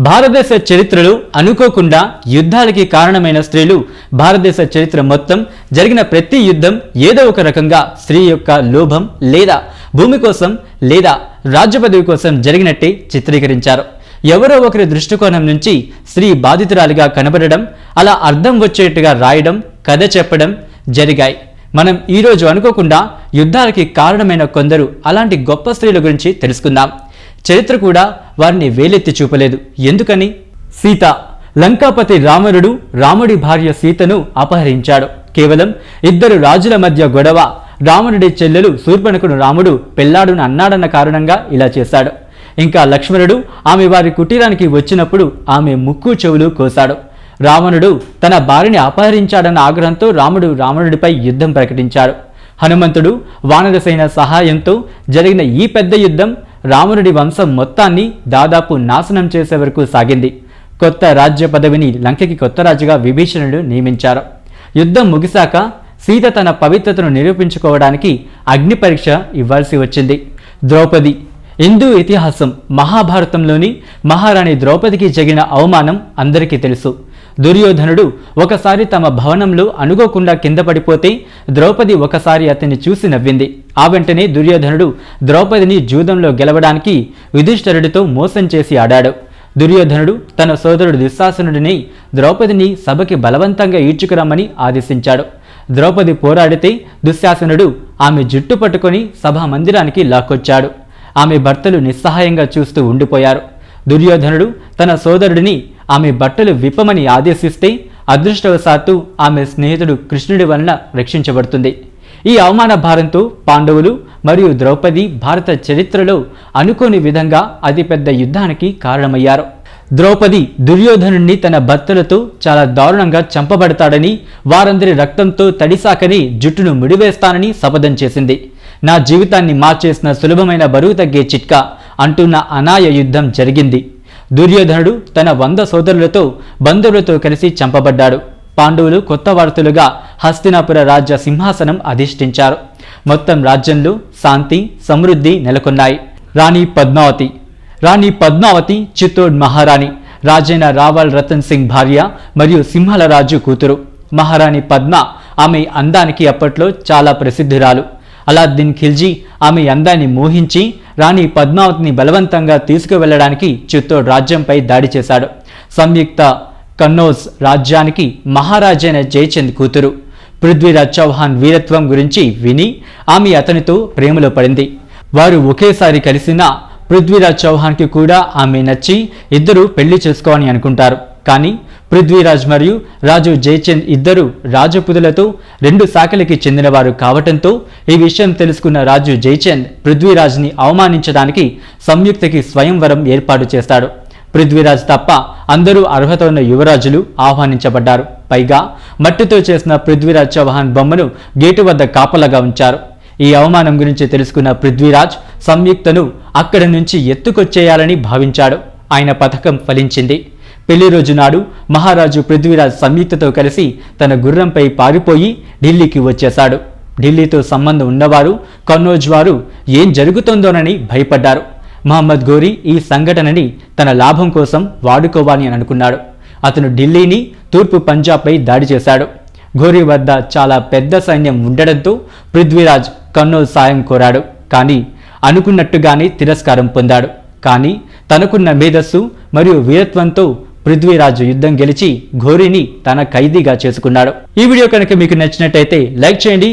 భారతదేశ చరిత్రలో అనుకోకుండా యుద్ధాలకి కారణమైన స్త్రీలు భారతదేశ చరిత్ర మొత్తం జరిగిన ప్రతి యుద్ధం ఏదో ఒక రకంగా స్త్రీ యొక్క లోభం లేదా భూమి కోసం లేదా రాజ్య పదవి కోసం జరిగినట్టే చిత్రీకరించారు. ఎవరో ఒకరి దృష్టికోణం నుంచి స్త్రీ బాధితురాలిగా కనబడడం, అలా అర్థం వచ్చేట్టుగా రాయడం, కథ చెప్పడం జరిగాయి. మనం ఈరోజు అనుకోకుండా యుద్ధాలకి కారణమైన కొందరు అలాంటి గొప్ప స్త్రీల గురించి తెలుసుకుందాం. చరిత్ర కూడా వారిని వేలెత్తి చూపలేదు. ఎందుకని? సీత. లంకాపతి రావణుడు రాముడి భార్య సీతను అపహరించాడు. కేవలం ఇద్దరు రాజుల మధ్య గొడవ. రావణుడి చెల్లెలు శూర్పణఖను రాముడు పెళ్లాడున అన్నాడన్న కారణంగా ఇలా చేశాడు. ఇంకా లక్ష్మణుడు ఆమె వారి కుటీరానికి వచ్చినప్పుడు ఆమె ముక్కు చెవులు కోశాడు. రావణుడు తన భార్యని అపహరించాడన్న ఆగ్రహంతో రావణుడిపై యుద్ధం ప్రకటించాడు. హనుమంతుడు వానరసేన సహాయంతో జరిగిన ఈ పెద్ద యుద్ధం రావణుడి వంశం మొత్తాన్ని దాదాపు నాశనం చేసే వరకు సాగింది. కొత్త రాజ్య పదవిని లంకకి కొత్త రాజుగా విభీషణుడు నియమించారు. యుద్ధం ముగిశాక సీత తన పవిత్రతను నిరూపించుకోవడానికి అగ్ని పరీక్ష ఇవ్వాల్సి వచ్చింది. ద్రౌపది. హిందూ ఇతిహాసం మహాభారతంలోని మహారాణి ద్రౌపదికి జరిగిన అవమానం అందరికీ తెలుసు. దుర్యోధనుడు ఒకసారి తమ భవనంలో అనుకోకుండా కింద పడిపోతే ద్రౌపది ఒకసారి అతన్ని చూసి నవ్వింది. ఆ వెంటనే దుర్యోధనుడు ద్రౌపదిని జూదంలో గెలవడానికి యుధిష్ఠిరుడితో మోసం చేసి ఆడాడు. దుర్యోధనుడు తన సోదరుడు దుశ్శాసనుడిని ద్రౌపదిని సభకి బలవంతంగా ఈడ్చుకురమ్మని ఆదేశించాడు. ద్రౌపది పోరాడితే దుశ్శాసనుడు ఆమె జుట్టు పట్టుకొని సభా మందిరానికి లాక్కొచ్చాడు. ఆమె భర్తలు నిస్సహాయంగా చూస్తూ ఉండిపోయారు. దుర్యోధనుడు తన సోదరుడిని ఆమె బట్టలు విప్పమని ఆదేశిస్తే అదృష్టవశాత్తు ఆమె స్నేహితుడు కృష్ణుడి వలన రక్షించబడుతుంది. ఈ అవమాన భారంతో పాండవులు మరియు ద్రౌపది భారత చరిత్రలో అనుకోని విధంగా అతిపెద్ద యుద్ధానికి కారణమయ్యారు. ద్రౌపది దుర్యోధనుడిని తన భర్తలతో చాలా దారుణంగా చంపబడతాడని, వారందరి రక్తంతో తడిసాకని జుట్టును ముడివేస్తానని శపథం చేసింది. నా జీవితాన్ని మార్చేసిన సులభమైన బరువు తగ్గే చిట్కా అంటున్న అనాయ యుద్ధం జరిగింది. దుర్యోధనుడు తన 100 సోదరులతో బంధువులతో కలిసి చంపబడ్డాడు. పాండవులు కొత్త వారసులుగా హస్తినాపుర రాజ్య సింహాసనం అధిష్ఠించారు. మొత్తం రాజ్యంలో శాంతి సమృద్ధి నెలకొన్నాయి. రాణి పద్మావతి చిత్తోడ్ మహారాణి, రాజైన రావల్ రతన్ సింగ్ భార్య మరియు సింహల రాజు కూతురు. మహారాణి పద్మ ఆమె అందానికి అప్పట్లో చాలా ప్రసిద్ధురాలు. అలాద్దీన్ ఖిల్జీ ఆమె అందాన్ని మోహించి రాణి పద్మావతిని బలవంతంగా తీసుకువెళ్లడానికి చిత్తోడ్ రాజ్యంపై దాడి చేశాడు. సంయుక్త కన్నౌజ్ రాజ్యానికి మహారాజైన జయచంద్ కూతురు. పృథ్వీరాజ్ చౌహాన్ వీరత్వం గురించి విని ఆమె అతనితో ప్రేమలో పడింది. వారు ఒకేసారి కలిసినా పృథ్వీరాజ్ చౌహాన్కి కూడా ఆమె నచ్చి ఇద్దరు పెళ్లి చేసుకోవాలని అనుకుంటారు. కానీ పృథ్వీరాజ్ మరియు రాజు జయచంద్ ఇద్దరు రాజపుతులతో 2 శాఖలకి చెందినవారు కావటంతో ఈ విషయం తెలుసుకున్న రాజు జయచంద్ పృథ్వీరాజ్ని అవమానించడానికి సంయుక్తకి స్వయంవరం ఏర్పాటు చేస్తాడు. పృథ్వీరాజ్ తప్ప అందరూ అర్హత ఉన్న యువరాజులు ఆహ్వానించబడ్డారు. పైగా మట్టితో చేసిన పృథ్వీరాజ్ చౌహాన్ బొమ్మను గేటు వద్ద కాపలాగా ఉంచారు. ఈ అవమానం గురించి తెలుసుకున్న పృథ్వీరాజ్ సంయుక్తను అక్కడి నుంచి ఎత్తుకొచ్చేయాలని భావించాడు. ఆయన పథకం ఫలించింది. పెళ్లి రోజు నాడు మహారాజు పృథ్వీరాజ్ సంయుక్తతో కలిసి తన గుర్రంపై పారిపోయి ఢిల్లీకి వచ్చేశాడు. ఢిల్లీతో సంబంధం ఉన్నవారు కన్నౌజ్ వారు ఏం జరుగుతుందోనని భయపడ్డారు. మహమ్మద్ ఘోరీ ఈ సంఘటనని తన లాభం కోసం వాడుకోవాలని అనుకున్నాడు. అతను ఢిల్లీని తూర్పు పంజాబ్పై దాడి చేశాడు. ఘోరీ వద్ద చాలా పెద్ద సైన్యం ఉండడంతో పృథ్వీరాజ్ కన్నౌజ్ సాయం కోరాడు. కానీ అనుకున్నట్టుగానే తిరస్కారం పొందాడు. కానీ తనకున్న మేధస్సు మరియు వీరత్వంతో పృథ్వీరాజు యుద్ధం గెలిచి ఘోరీని తన ఖైదీగా చేసుకున్నాడు. ఈ వీడియో కనుక మీకు నచ్చినట్టయితే లైక్ చేయండి.